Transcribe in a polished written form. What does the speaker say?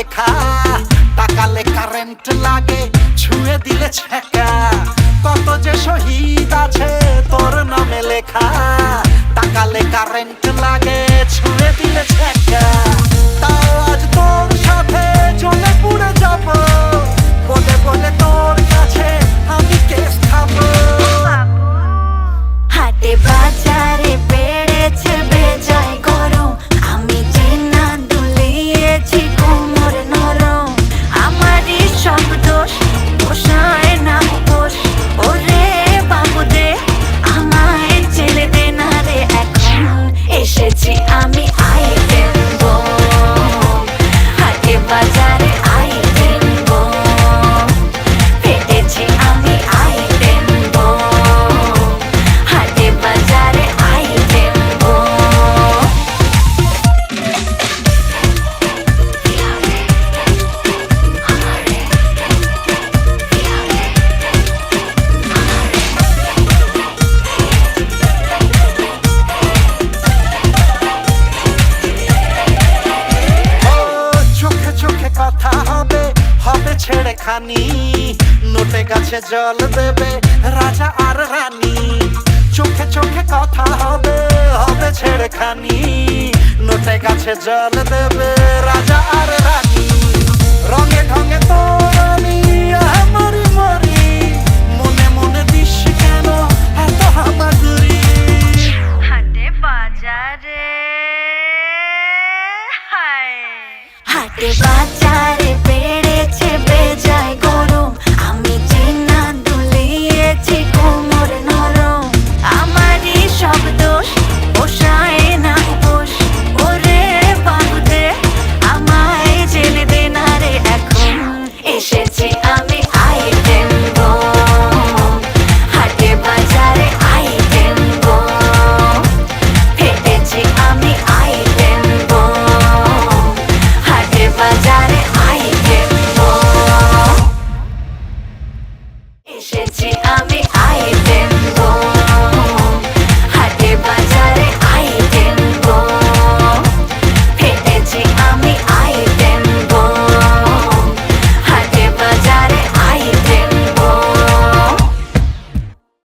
লেখা, টাকালে কারেন্ট লাগে, ছুঁয়ে দিলে ছেঁকা। কত যে শহীদ আছে তোর নামে লেখা, টাকালে কারেন্ট লাগে, ছুঁয়ে দিলে ছেঁকা। তাও আজ তোর সাথে চলে পুড়ে যাব, বলে বলে তোর কাছে আমি কেস খাবো। হাটে বাজারে বেড়েছে বেজায় গরম, আমি যে না দুলিয়েছি কোমর নরম। আমারই সব দোষ, পোষায় না পোষ। ওরে বাবুরে আমায় ছেলে দে না রে, এখন এসেছি আমি আইটেম বম। হাটে বাজারে আইটেম বম, ফেটেছি আমি আইটেম বম। হাটে বাজারে আইটেম বম। ও চোখে চোখে কথা হবে, হবে ছেড়ে খানি, নোটে গাছে জল দেবে রাজা আর রানী। চোখে চোখে কথা হবে, হবে ছেড়ে খানি, নোটে গাছে জল দেবে রাজা আর রানী। রঙে ঢঙে তোর আমি মরি মরি, মনে মনে দিস কেন এত হামাগুড়ি। হাটে বাজারে হায়, হাটে বাজারে